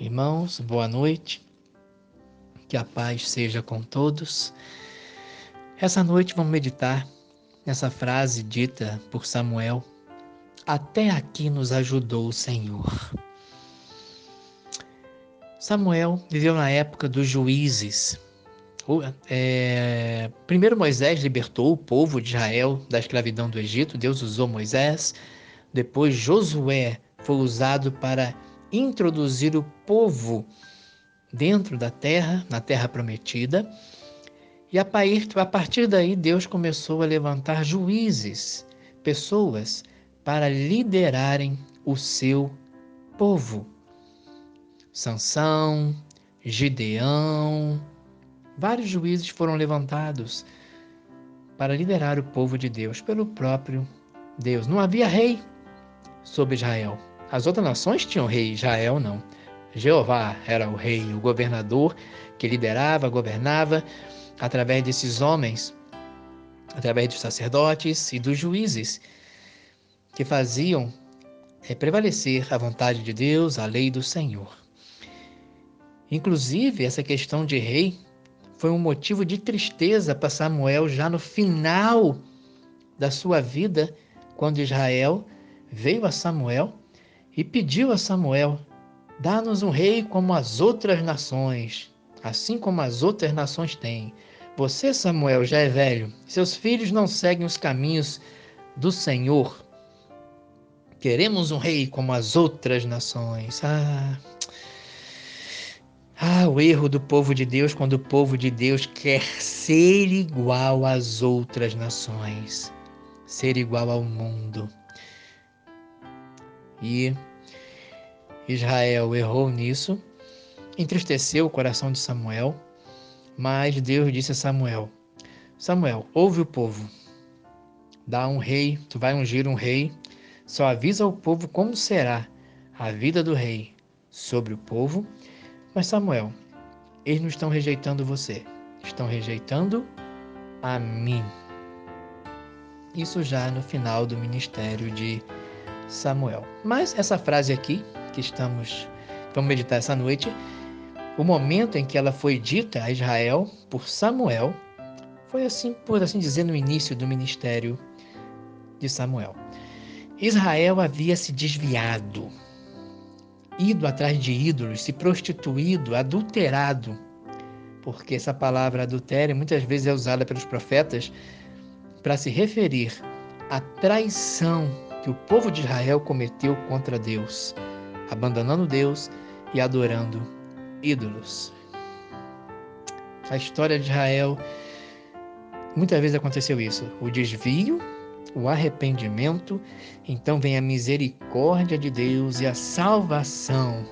Irmãos, boa noite, que a paz seja com todos. Essa noite vamos meditar nessa frase dita por Samuel: Até aqui nos ajudou o Senhor. Samuel viveu na época dos juízes. Primeiro Moisés libertou o povo de Israel da escravidão do Egito, Deus usou Moisés. Depois Josué foi usado para introduzir o povo dentro da terra, na terra prometida. E a partir daí, Deus começou a levantar juízes, pessoas, para liderarem o seu povo. Sansão, Gideão, vários juízes foram levantados para liderar o povo de Deus pelo próprio Deus. Não havia rei sobre Israel. As outras nações tinham rei, Israel não. Jeová era o rei, o governador que liderava, governava através desses homens, através dos sacerdotes e dos juízes que faziam prevalecer a vontade de Deus, a lei do Senhor. Inclusive, essa questão de rei foi um motivo de tristeza para Samuel já no final da sua vida, quando Israel veio a Samuel e pediu a Samuel: dá-nos um rei como as outras nações, assim como as outras nações têm. Você, Samuel, já é velho, seus filhos não seguem os caminhos do Senhor. Queremos um rei como as outras nações. O erro do povo de Deus quando o povo de Deus quer ser igual às outras nações, ser igual ao mundo. E Israel errou nisso, entristeceu o coração de Samuel, mas Deus disse a Samuel: Samuel, ouve o povo, dá um rei, tu vai ungir um rei, só avisa ao povo como será a vida do rei sobre o povo. Mas Samuel, eles não estão rejeitando você, estão rejeitando a mim. Isso já no final do ministério de Samuel. Mas essa frase aqui, que vamos meditar essa noite, o momento em que ela foi dita a Israel por Samuel, foi assim, por assim dizer, no início do ministério de Samuel. Israel havia se desviado, ido atrás de ídolos, se prostituído, adulterado, porque essa palavra adultério muitas vezes é usada pelos profetas para se referir à traição que o povo de Israel cometeu contra Deus, abandonando Deus e adorando ídolos. A história de Israel, muitas vezes aconteceu isso, o desvio, o arrependimento, então vem a misericórdia de Deus e a salvação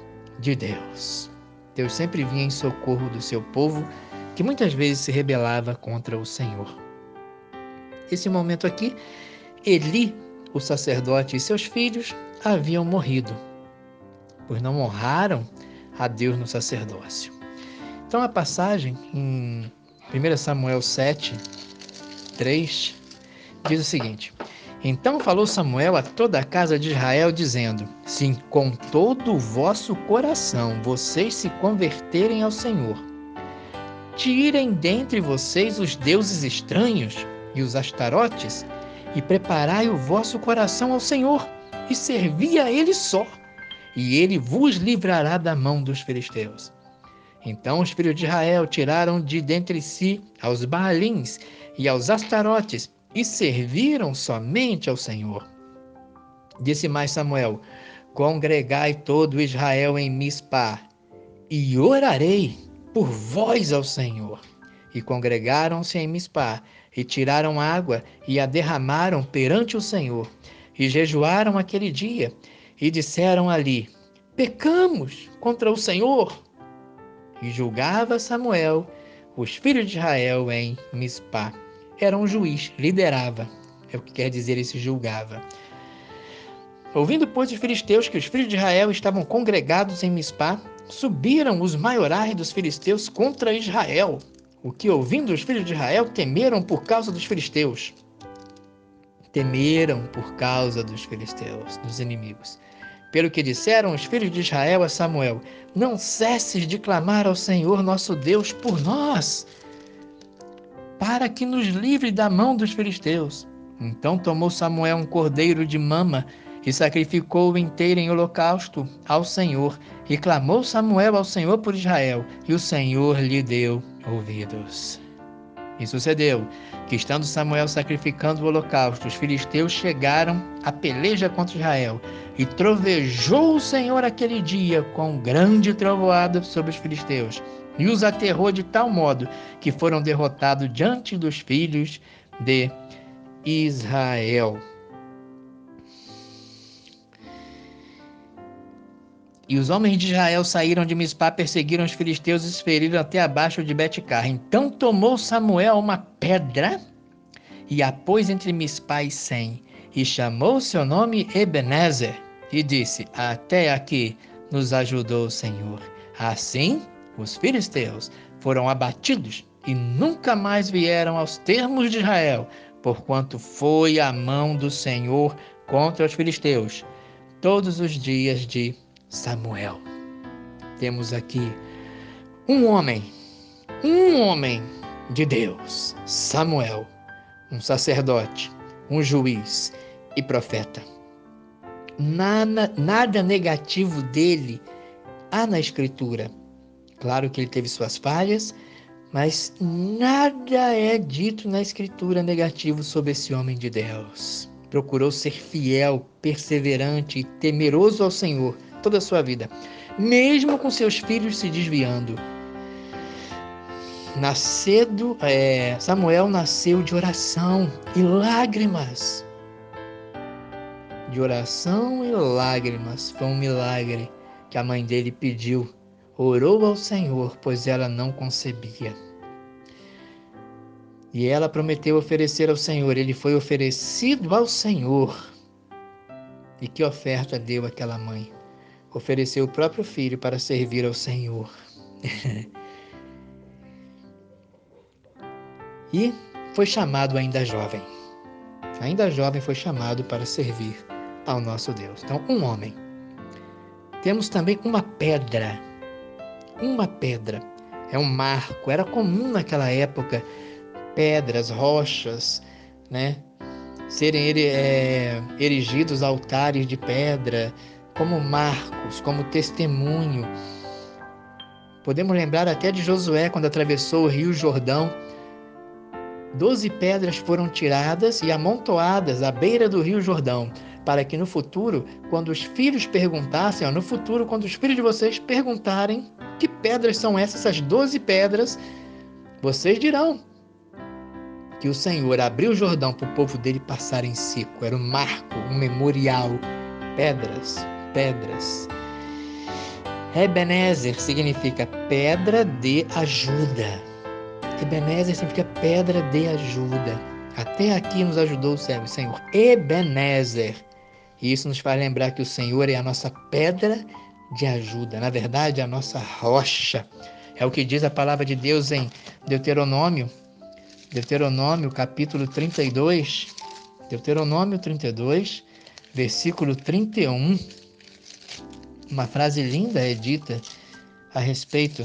de Deus. Deus sempre vinha em socorro do seu povo, que muitas vezes se rebelava contra o Senhor. Esse momento aqui, Eli, o sacerdote e seus filhos haviam morrido, pois não honraram a Deus no sacerdócio. Então a passagem em 1 Samuel 7, 3, diz o seguinte: Então falou Samuel a toda a casa de Israel, dizendo: Se com todo o vosso coração vocês se converterem ao Senhor, tirem dentre vocês os deuses estranhos e os astarotes, e preparai o vosso coração ao Senhor, e servi a Ele só, e Ele vos livrará da mão dos filisteus. Então os filhos de Israel tiraram de dentre si aos Baalins e aos Astarotes, e serviram somente ao Senhor. Disse mais Samuel: Congregai todo Israel em Mispá, e orarei por vós ao Senhor. E congregaram-se em Mispá, e tiraram água, e a derramaram perante o Senhor, e jejuaram aquele dia, e disseram ali: Pecamos contra o Senhor. E julgava Samuel os filhos de Israel em Mispá. Era um juiz, liderava, é o que quer dizer esse julgava. Ouvindo, pois, os filisteus que os filhos de Israel estavam congregados em Mispá, subiram os maiorais dos filisteus contra Israel, o que, ouvindo os filhos de Israel, temeram por causa dos filisteus. Temeram por causa dos filisteus, dos inimigos. Pelo que disseram os filhos de Israel a Samuel: não cesses de clamar ao Senhor nosso Deus por nós, para que nos livre da mão dos filisteus. Então tomou Samuel um cordeiro de mama e sacrificou-o inteiro em holocausto ao Senhor. E clamou Samuel ao Senhor por Israel, e o Senhor lhe deu ouvidos. E sucedeu que, estando Samuel sacrificando o holocausto, os filisteus chegaram à peleja contra Israel, e trovejou o Senhor aquele dia com grande trovoada sobre os filisteus, e os aterrou de tal modo que foram derrotados diante dos filhos de Israel. E os homens de Israel saíram de Mispá, perseguiram os filisteus e os feriram até abaixo de Betcar. Então tomou Samuel uma pedra e a pôs entre Mispá e Sem, e chamou seu nome Ebenezer, e disse: até aqui nos ajudou o Senhor. Assim, os filisteus foram abatidos e nunca mais vieram aos termos de Israel, porquanto foi a mão do Senhor contra os filisteus todos os dias de Samuel. Temos aqui um homem de Deus, Samuel, um sacerdote, um juiz e profeta. Nada negativo dele há na Escritura. Claro que ele teve suas falhas, mas nada é dito na Escritura negativo sobre esse homem de Deus. Procurou ser fiel, perseverante e temeroso ao Senhor toda a sua vida, mesmo com seus filhos se desviando. Samuel nasceu de oração e lágrimas. De oração e lágrimas. Foi um milagre que a mãe dele pediu. Orou ao Senhor, pois ela não concebia. E ela prometeu oferecer ao Senhor. Ele foi oferecido ao Senhor. E que oferta deu aquela mãe? Ofereceu o próprio filho para servir ao Senhor. E foi chamado ainda jovem. Ainda jovem foi chamado para servir ao nosso Deus. Então, um homem. Temos também uma pedra. Uma pedra. É um marco. Era comum naquela época pedras, rochas, né? Serem erigidos altares de pedra, como marcos, como testemunho. Podemos lembrar até de Josué, quando atravessou o rio Jordão. 12 pedras foram tiradas e amontoadas à beira do rio Jordão, para que no futuro, quando os filhos perguntassem, no futuro, quando os filhos de vocês perguntarem que pedras são essas 12 pedras, vocês dirão que o Senhor abriu o Jordão para o povo dele passar em seco. Era um marco, um memorial. Pedras. Ebenezer significa pedra de ajuda. Ebenezer significa pedra de ajuda. Até aqui nos ajudou o Senhor. Ebenezer. E isso nos faz lembrar que o Senhor é a nossa pedra de ajuda. Na verdade, a nossa rocha. É o que diz a palavra de Deus em Deuteronômio, capítulo 32. Deuteronômio 32, versículo 31. Uma frase linda é dita a respeito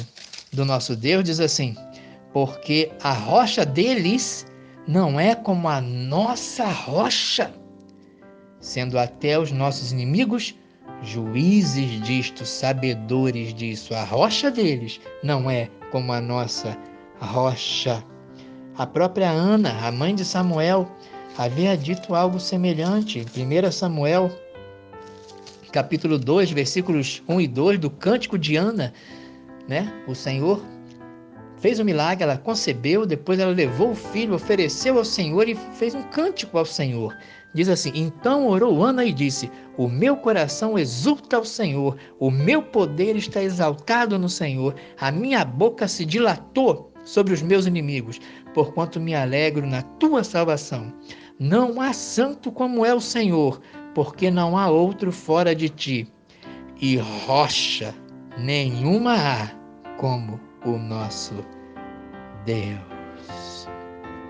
do nosso Deus. Diz assim: porque a rocha deles não é como a nossa rocha, sendo até os nossos inimigos juízes disto, sabedores disso. A rocha deles não é como a nossa rocha. A própria Ana, a mãe de Samuel, havia dito algo semelhante. Em 1 Samuel, capítulo 2, versículos 1 e 2, do Cântico de Ana, né? O Senhor fez um milagre, ela concebeu, depois ela levou o filho, ofereceu ao Senhor e fez um cântico ao Senhor. Diz assim: então orou Ana e disse: o meu coração exulta ao Senhor, o meu poder está exaltado no Senhor, a minha boca se dilatou sobre os meus inimigos, porquanto me alegro na tua salvação. Não há santo como é o Senhor, porque não há outro fora de ti, e rocha nenhuma há como o nosso Deus.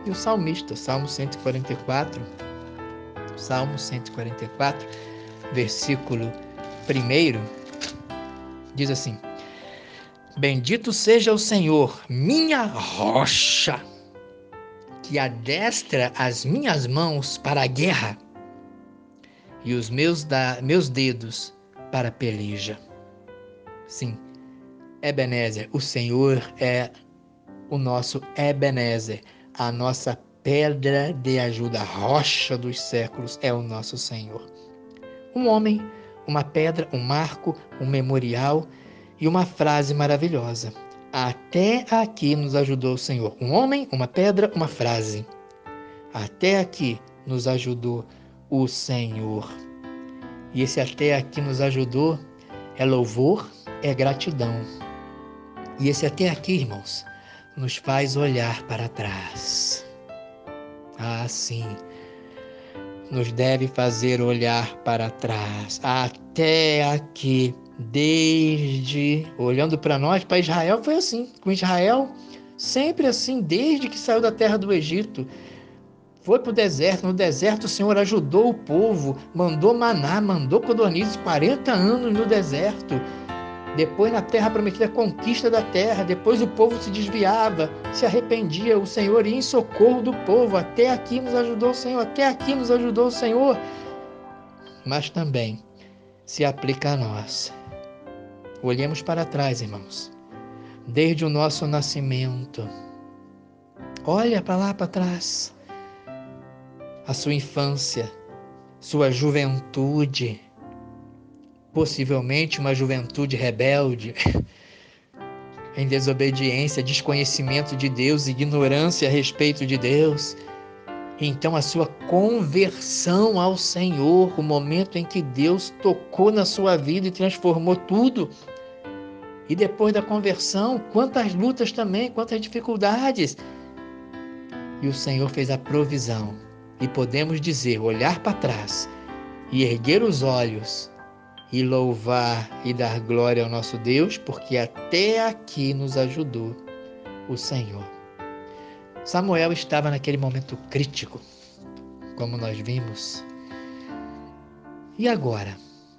E o salmista, Salmo 144, versículo 1 diz assim: Bendito seja o Senhor, minha rocha, que adestra as minhas mãos para a guerra e os meus dedos para a peleja. Sim, Ebenezer, o Senhor é o nosso Ebenezer, a nossa pedra de ajuda, a rocha dos séculos é o nosso Senhor. Um homem, uma pedra, um marco, um memorial e uma frase maravilhosa. Até aqui nos ajudou o Senhor. Um homem, uma pedra, uma frase. Até aqui nos ajudou o Senhor. E esse até aqui nos ajudou é louvor, é gratidão. E esse até aqui, irmãos, nos faz olhar para trás. Ah, sim, nos deve fazer olhar para trás. Até aqui, olhando para nós, para Israel foi assim. Com Israel, sempre assim, desde que saiu da terra do Egito. Foi para o deserto, no deserto o Senhor ajudou o povo, mandou maná, mandou codornizes, 40 anos no deserto. Depois na terra prometida, a conquista da terra, depois o povo se desviava, se arrependia, o Senhor ia em socorro do povo. Até aqui nos ajudou o Senhor, até aqui nos ajudou o Senhor. Mas também se aplica a nós. Olhemos para trás, irmãos, desde o nosso nascimento. Olha para lá para trás. A sua infância, sua juventude, possivelmente uma juventude rebelde, em desobediência, desconhecimento de Deus, ignorância a respeito de Deus. Então a sua conversão ao Senhor, o momento em que Deus tocou na sua vida e transformou tudo. E depois da conversão, quantas lutas também, quantas dificuldades. E o Senhor fez a provisão. E podemos dizer, olhar para trás e erguer os olhos e louvar e dar glória ao nosso Deus, porque até aqui nos ajudou o Senhor. Samuel estava naquele momento crítico, como nós vimos. E agora?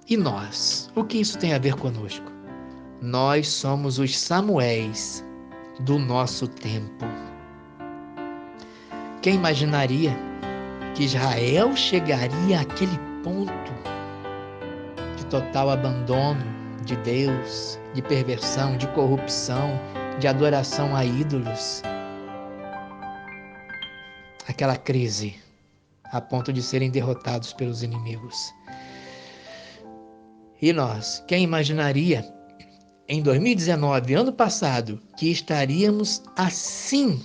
E nós? O que isso tem a ver conosco? Nós somos os Samuéis do nosso tempo. Quem imaginaria que Israel chegaria àquele ponto de total abandono de Deus, de perversão, de corrupção, de adoração a ídolos? Aquela crise a ponto de serem derrotados pelos inimigos. E nós, quem imaginaria em 2019, ano passado, que estaríamos assim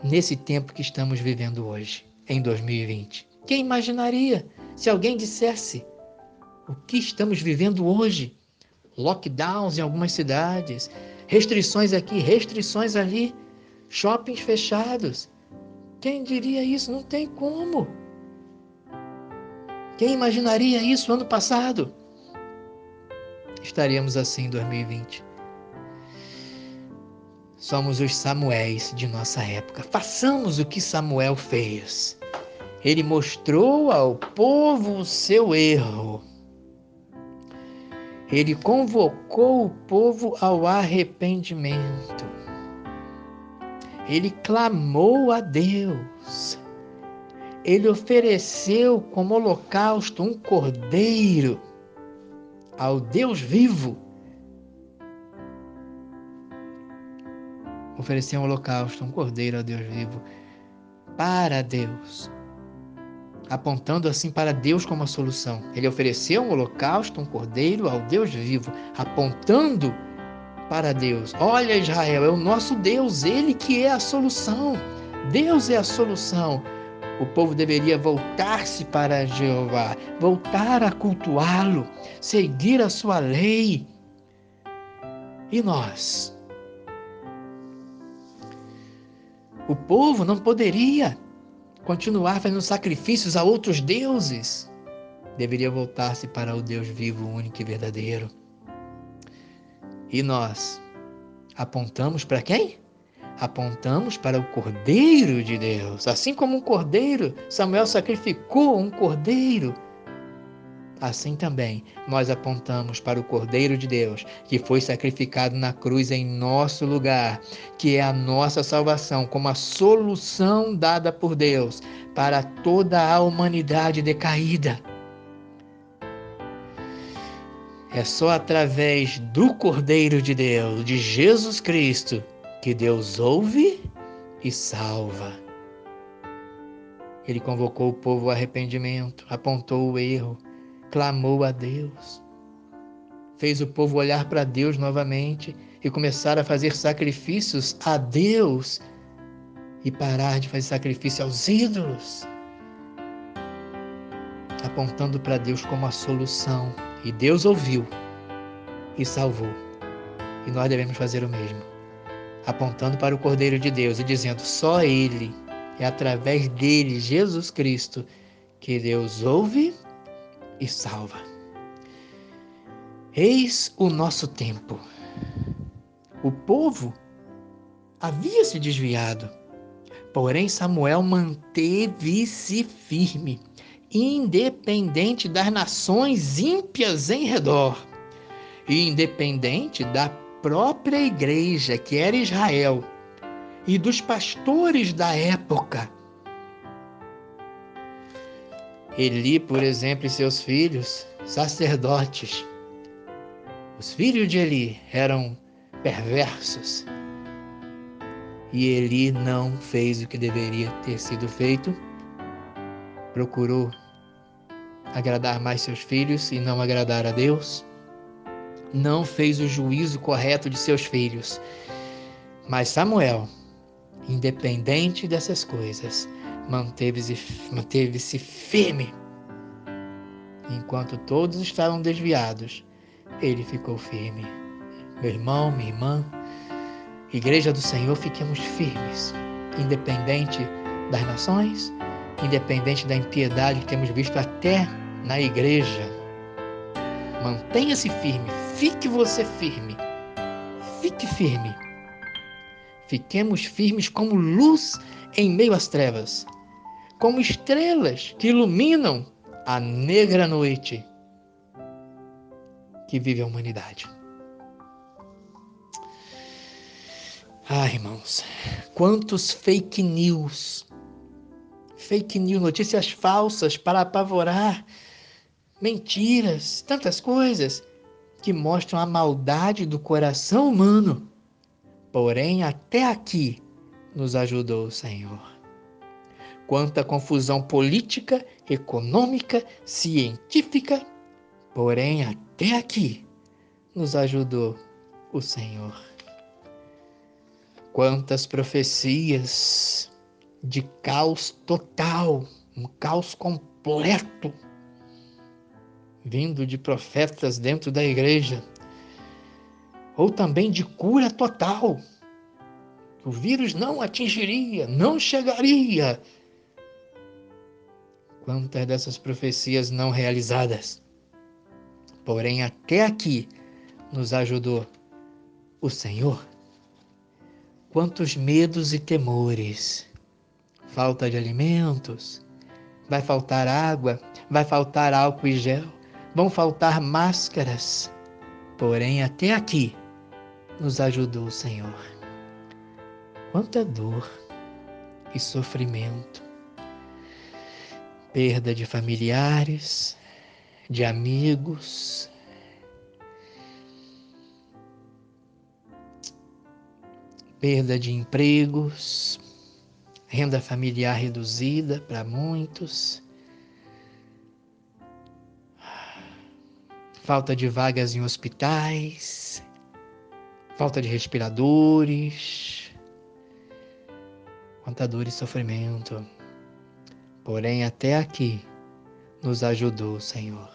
nesse tempo que estamos vivendo hoje, em 2020? Quem imaginaria se alguém dissesse o que estamos vivendo hoje? Lockdowns em algumas cidades, restrições aqui, restrições ali, shoppings fechados. Quem diria isso? Não tem como. Quem imaginaria isso ano passado? Estaríamos assim em 2020. Somos os Samuéis de nossa época. Façamos o que Samuel fez. Ele mostrou ao povo o seu erro. Ele convocou o povo ao arrependimento. Ele clamou a Deus. Ele ofereceu como holocausto um cordeiro ao Deus vivo. Ofereceu um holocausto, um cordeiro ao Deus vivo, para Deus, apontando assim para Deus como a solução. Ele ofereceu um holocausto, um cordeiro ao Deus vivo, apontando para Deus. Olha, Israel, é o nosso Deus, Ele que é a solução. Deus é a solução. O povo deveria voltar-se para Jeová, voltar a cultuá-lo, seguir a sua lei. E nós? O povo não poderia continuar fazendo sacrifícios a outros deuses. Deveria voltar-se para o Deus vivo, único e verdadeiro. E nós apontamos para quem? Apontamos para o Cordeiro de Deus. Assim como um cordeiro, Samuel sacrificou um cordeiro assim também nós apontamos para o Cordeiro de Deus, que foi sacrificado na cruz em nosso lugar, que é a nossa salvação, como a solução dada por Deus para toda a humanidade decaída. É só através do Cordeiro de Deus, de Jesus Cristo, que Deus ouve e salva. Ele convocou o povo ao arrependimento, apontou o erro, clamou a Deus, fez o povo olhar para Deus novamente e começar a fazer sacrifícios a Deus e parar de fazer sacrifício aos ídolos, apontando para Deus como a solução. E Deus ouviu e salvou. E nós devemos fazer o mesmo, apontando para o Cordeiro de Deus e dizendo: só Ele, é através dele, Jesus Cristo, que Deus ouve e salva. Eis o nosso tempo. O povo havia se desviado, porém Samuel manteve-se firme, independente das nações ímpias em redor, e independente da própria igreja, que era Israel, e dos pastores da época. Eli, por exemplo, e seus filhos, sacerdotes. Os filhos de Eli eram perversos. E Eli não fez o que deveria ter sido feito. Procurou agradar mais seus filhos e não agradar a Deus. Não fez o juízo correto de seus filhos. Mas Samuel, independente dessas coisas, manteve-se firme. Enquanto todos estavam desviados, ele ficou firme. Meu irmão, minha irmã, Igreja do Senhor, fiquemos firmes, independente das nações, independente da impiedade que temos visto até na igreja. Mantenha-se firme, fique você firme, fique firme. Fiquemos firmes como luz em meio às trevas, como estrelas que iluminam a negra noite que vive a humanidade. Ah, irmãos, quantos fake news, notícias falsas para apavorar, mentiras, tantas coisas que mostram a maldade do coração humano. Porém, até aqui nos ajudou o Senhor. Quanta confusão política, econômica, científica, porém, até aqui nos ajudou o Senhor. Quantas profecias de caos total, um caos completo, vindo de profetas dentro da igreja, ou também de cura total. O vírus não atingiria, não chegaria. Quantas dessas profecias não realizadas. Porém, até aqui nos ajudou o Senhor. Quantos medos e temores. Falta de alimentos, vai faltar água, vai faltar álcool e gel, vão faltar máscaras. Porém, até aqui nos ajudou o Senhor. Quanta dor e sofrimento. Perda de familiares, de amigos, perda de empregos, renda familiar reduzida para muitos, falta de vagas em hospitais, falta de respiradores, quanta dor e sofrimento. Porém, até aqui nos ajudou o Senhor.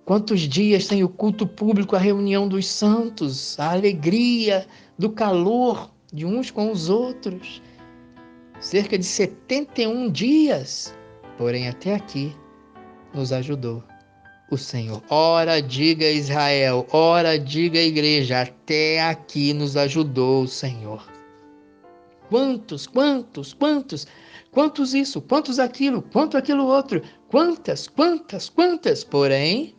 Quantos dias sem o culto público, a reunião dos santos, a alegria do calor de uns com os outros. Cerca de 71 dias. Porém, até aqui nos ajudou o Senhor. Ora, diga Israel, ora, diga igreja, até aqui nos ajudou o Senhor. Quantos isso, quantos aquilo, quanto aquilo outro, Quantas? Porém,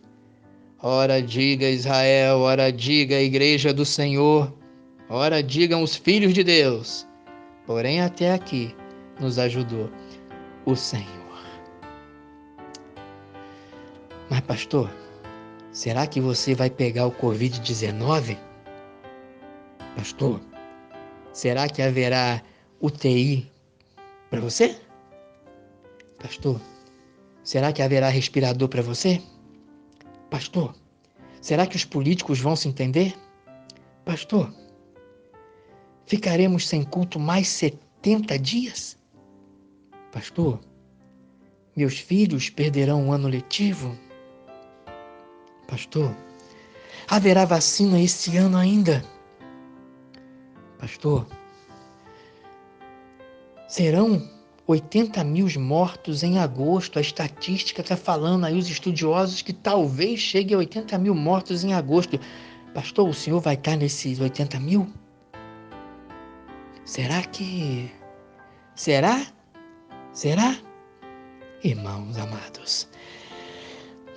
ora diga Israel, ora diga a igreja do Senhor, ora digam os filhos de Deus. Porém, até aqui nos ajudou o Senhor. Mas, pastor, será que você vai pegar o Covid-19? Pastor, será que haverá UTI para você? Pastor, será que haverá respirador para você? Pastor, será que os políticos vão se entender? Pastor, ficaremos sem culto mais 70 dias? Pastor, meus filhos perderão o ano letivo? Pastor, haverá vacina esse ano ainda? Pastor, serão 80 mil mortos em agosto. A estatística está falando aí, os estudiosos, que talvez chegue a 80 mil mortos em agosto. Pastor, o senhor vai estar nesses 80 mil? Será que... Será? Irmãos amados,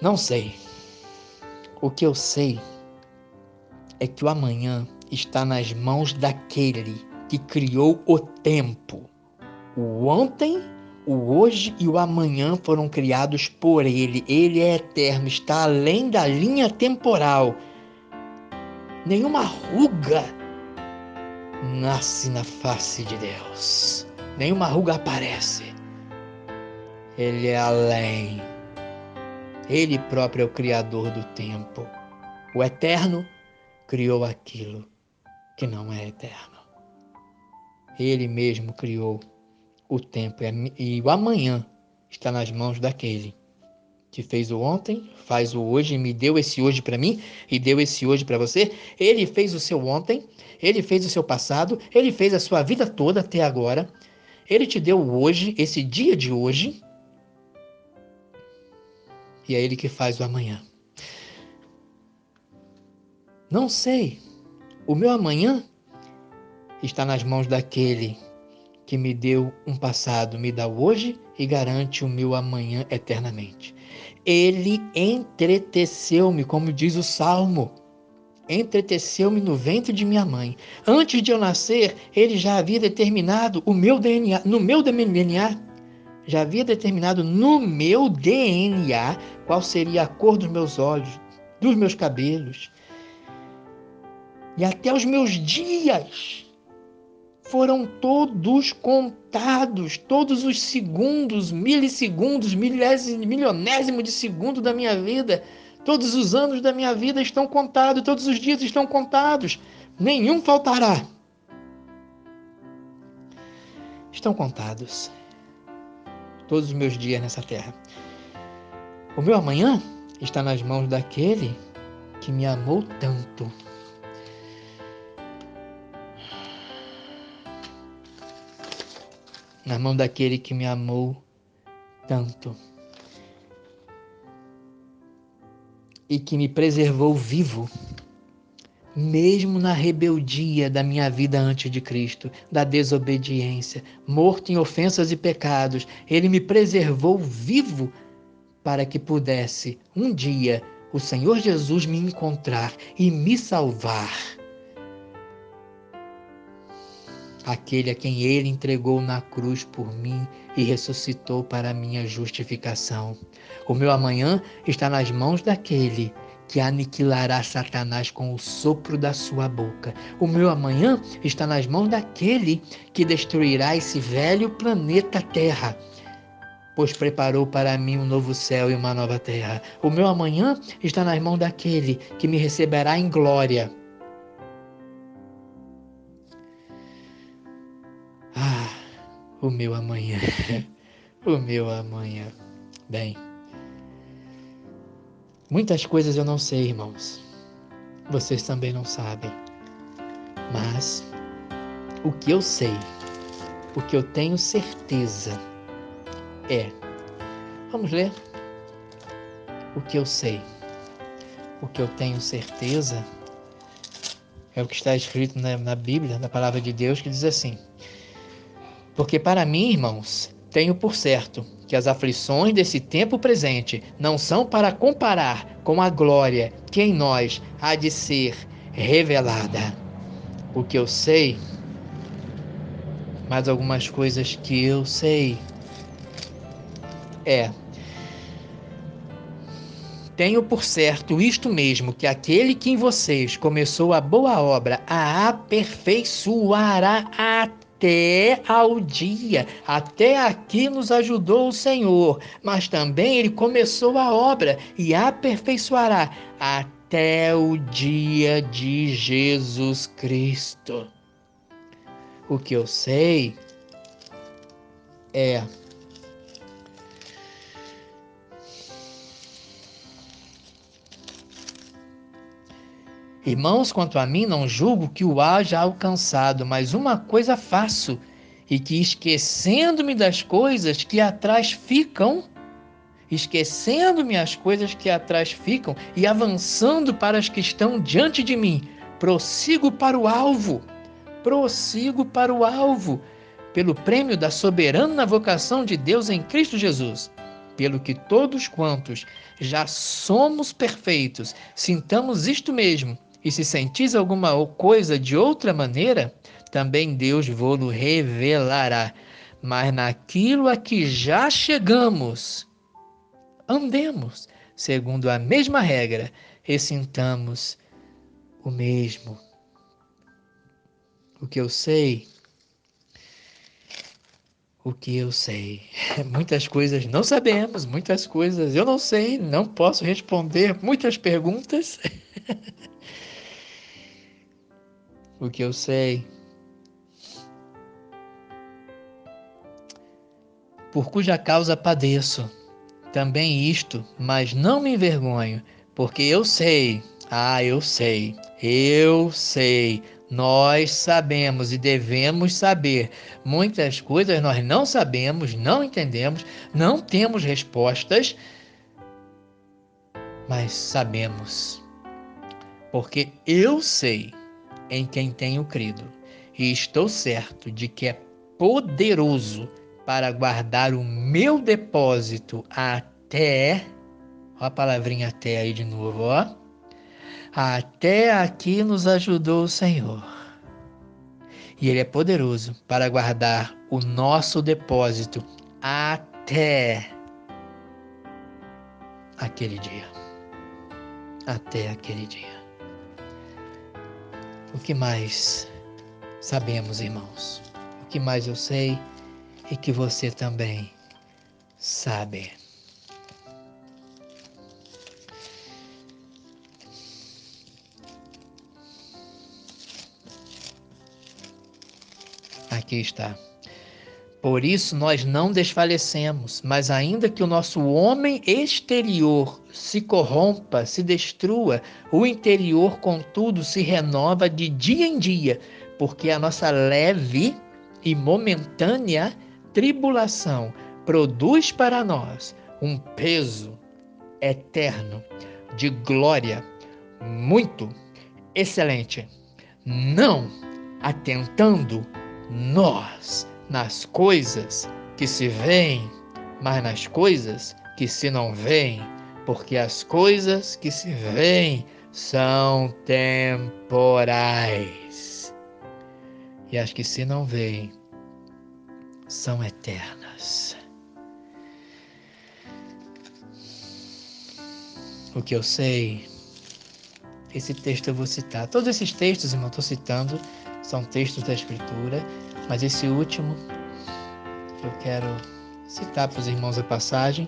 não sei. O que eu sei é que o amanhã está nas mãos daquele que criou o tempo. O ontem, o hoje e o amanhã foram criados por ele. Ele é eterno, está além da linha temporal. Nenhuma ruga nasce na face de Deus. Nenhuma ruga aparece. Ele é além. Ele próprio é o criador do tempo. O eterno criou aquilo que não é eterno. Ele mesmo criou o tempo e o amanhã está nas mãos daquele que fez o ontem, faz o hoje e me deu esse hoje para mim e deu esse hoje para você. Ele fez o seu ontem, ele fez o seu passado, ele fez a sua vida toda até agora. Ele te deu o hoje, esse dia de hoje, e é ele que faz o amanhã. Não sei, o meu amanhã está nas mãos daquele que me deu um passado, me dá o hoje e garante o meu amanhã eternamente. Ele entreteceu-me, como diz o Salmo, entreteceu-me no ventre de minha mãe. Antes de eu nascer, ele já havia determinado o meu DNA, no meu DNA, já havia determinado no meu DNA qual seria a cor dos meus olhos, dos meus cabelos. E até os meus dias foram todos contados, todos os segundos, milissegundos, milionésimo de segundo da minha vida, todos os anos da minha vida estão contados, todos os dias estão contados, nenhum faltará. Estão contados todos os meus dias nessa terra. O meu amanhã está nas mãos daquele que me amou tanto. Na mão daquele que me amou tanto e que me preservou vivo, mesmo na rebeldia da minha vida antes de Cristo, da desobediência, morto em ofensas e pecados, ele me preservou vivo para que pudesse um dia o Senhor Jesus me encontrar e me salvar. Aquele a quem ele entregou na cruz por mim e ressuscitou para a minha justificação. O meu amanhã está nas mãos daquele que aniquilará Satanás com o sopro da sua boca. O meu amanhã está nas mãos daquele que destruirá esse velho planeta Terra, pois preparou para mim um novo céu e uma nova terra. O meu amanhã está nas mãos daquele que me receberá em glória. O meu amanhã, o meu amanhã. Bem, muitas coisas eu não sei, irmãos. Vocês também não sabem. Mas o que eu sei, o que eu tenho certeza é... Vamos ler? O que eu sei, o que eu tenho certeza é o que está escrito na Bíblia, na palavra de Deus, que diz assim: porque para mim, irmãos, Tenho por certo que as aflições desse tempo presente não são para comparar com a glória que em nós há de ser revelada. O que eu sei, mais algumas coisas que eu sei, é: tenho por certo isto mesmo, que aquele que em vocês começou a boa obra a aperfeiçoará até ao dia. Até aqui nos ajudou o Senhor, mas também ele começou a obra e aperfeiçoará até o dia de Jesus Cristo. O que eu sei é: irmãos, quanto a mim, não julgo que o haja alcançado, mas uma coisa faço, e que esquecendo-me das coisas que atrás ficam, e avançando para as que estão diante de mim, prossigo para o alvo, pelo prêmio da soberana vocação de Deus em Cristo Jesus. Pelo que todos quantos já somos perfeitos, sintamos isto mesmo, e se sentis alguma coisa de outra maneira, também Deus vô-lo revelará. Mas naquilo a que já chegamos, andemos segundo a mesma regra, e sintamos o mesmo. O que eu sei, muitas coisas não sabemos, muitas coisas eu não sei, não posso responder muitas perguntas. O que eu sei, por cuja causa padeço, também isto, mas não me envergonho, porque eu sei, nós sabemos e devemos saber. Muitas coisas nós não sabemos, não entendemos, não temos respostas, mas sabemos, porque eu sei em quem tenho crido, e estou certo de que é poderoso para guardar o meu depósito até, ó a palavrinha até aí de novo, ó. Até aqui nos ajudou o Senhor. E Ele é poderoso para guardar o nosso depósito até aquele dia. Até aquele dia. O que mais sabemos, irmãos? O que mais eu sei e que você também sabe? Aqui está. Por isso nós não desfalecemos, mas ainda que o nosso homem exterior se corrompa, se destrua, o interior, contudo, se renova de dia em dia, porque a nossa leve e momentânea tribulação produz para nós um peso eterno de glória muito excelente, não atentando nós nas coisas que se veem, mas nas coisas que se não veem, porque as coisas que se veem são temporais, e as que se não veem são eternas. O que eu sei, esse texto eu vou citar. Todos esses textos, irmão, estou citando, são textos da Escritura, mas esse último eu quero citar para os irmãos a passagem,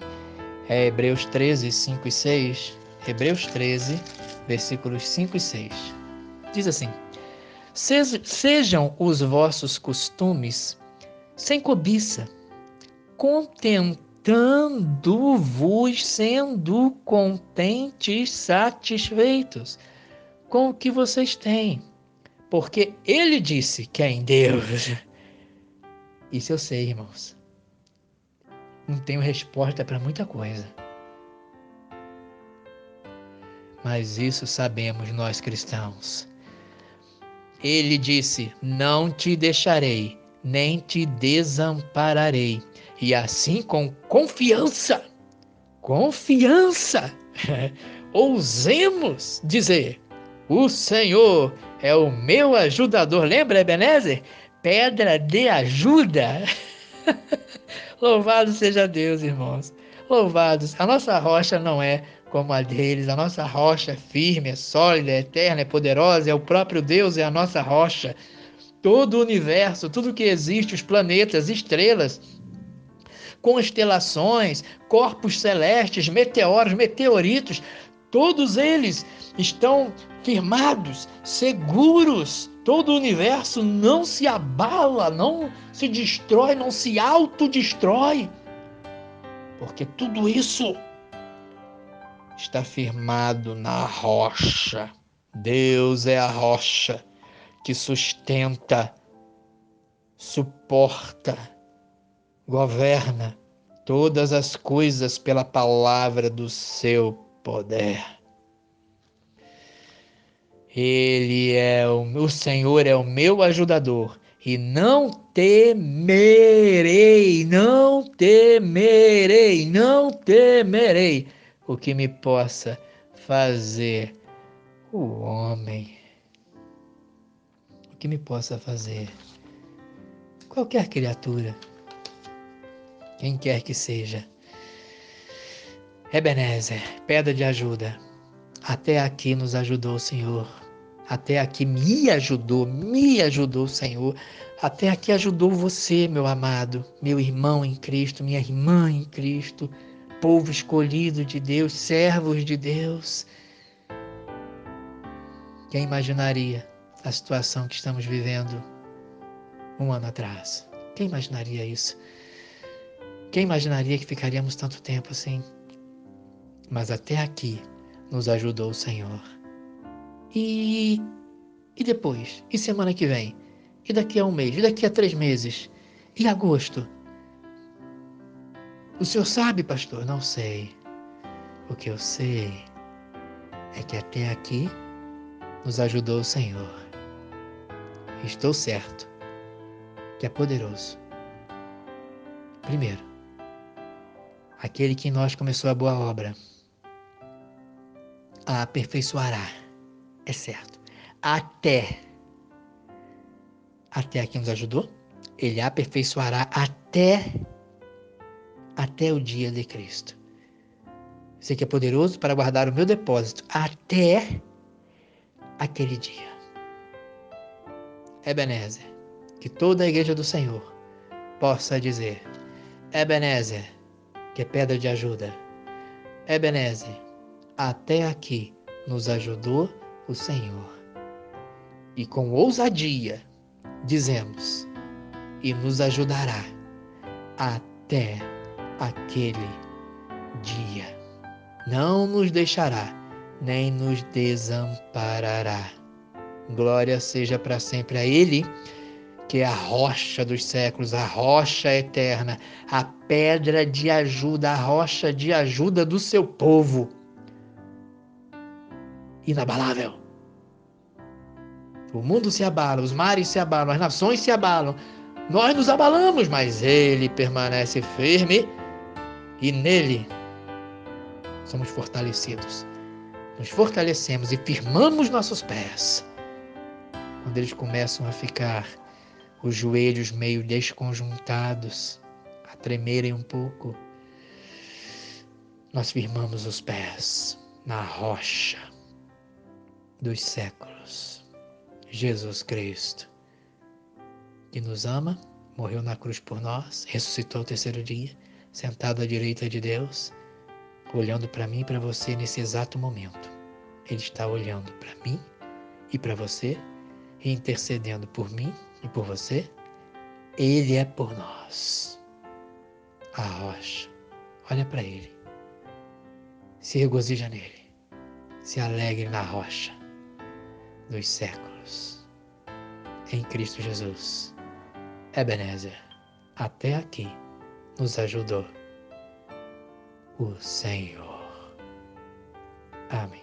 é Hebreus 13, 5 e 6. Hebreus 13, versículos 5 e 6. Diz assim: Sejam os vossos costumes sem cobiça, contentando-vos, sendo contentes, satisfeitos com o que vocês têm, porque Ele disse que é em Deus. Isso eu sei, irmãos. Não tenho resposta para muita coisa, mas isso sabemos nós cristãos. Ele disse: não te deixarei, nem te desampararei. E assim, com confiança, ousemos dizer: o Senhor é o meu ajudador. Lembra, Ebenezer? Pedra de ajuda. Louvado seja Deus, irmãos. Louvados. A nossa rocha não é como a deles. A nossa rocha é firme, é sólida, é eterna, é poderosa. É o próprio Deus, é a nossa rocha. Todo o universo, tudo que existe, os planetas, estrelas, constelações, corpos celestes, meteoros, meteoritos, todos eles estão firmados, seguros. Todo o universo não se abala, não se destrói, não se autodestrói, porque tudo isso está firmado na rocha. Deus é a rocha que sustenta, suporta, governa todas as coisas pela palavra do seu poder. O Senhor é o meu ajudador e não temerei o que me possa fazer o homem, o que me possa fazer qualquer criatura, quem quer que seja. Ebenezer, pedra de ajuda. Até aqui nos ajudou o Senhor. Até aqui me ajudou o Senhor. Até aqui ajudou você, meu amado, meu irmão em Cristo, minha irmã em Cristo, povo escolhido de Deus, servos de Deus. Quem imaginaria a situação que estamos vivendo um ano atrás? Quem imaginaria isso? Quem imaginaria que ficaríamos tanto tempo assim? Mas até aqui nos ajudou o Senhor. E depois? E semana que vem? E daqui a um mês? E daqui a 3 meses? E agosto? O senhor sabe, pastor? Não sei. O que eu sei é que até aqui nos ajudou o Senhor. Estou certo que é poderoso. Primeiro, aquele que em nós começou a boa obra, a aperfeiçoará. É certo. Até aqui nos ajudou, ele aperfeiçoará até o dia de Cristo. Sei que é poderoso para guardar o meu depósito até aquele dia. Ebenezer, que toda a igreja do Senhor possa dizer: Ebenezer, que é pedra de ajuda. Ebenezer, até aqui nos ajudou o Senhor. E com ousadia dizemos: e nos ajudará até aquele dia. Não nos deixará, nem nos desamparará. Glória seja para sempre a Ele, que é a rocha dos séculos, a rocha eterna, a pedra de ajuda, a rocha de ajuda do seu povo. Inabalável. O mundo se abala, os mares se abalam, as nações se abalam. Nós nos abalamos, mas Ele permanece firme e nele somos fortalecidos. Nos fortalecemos e firmamos nossos pés. Quando eles começam a ficar os joelhos meio desconjuntados, a tremerem um pouco, nós firmamos os pés na rocha dos séculos. Jesus Cristo, que nos ama, morreu na cruz por nós, ressuscitou ao terceiro dia, sentado à direita de Deus, olhando para mim e para você nesse exato momento. Ele está olhando para mim e para você, e intercedendo por mim e por você. Ele é por nós. A rocha. Olha para Ele. Se regozija nele. Se alegre na rocha dos séculos. Em Cristo Jesus. Ebenezer, até aqui nos ajudou o Senhor. Amém.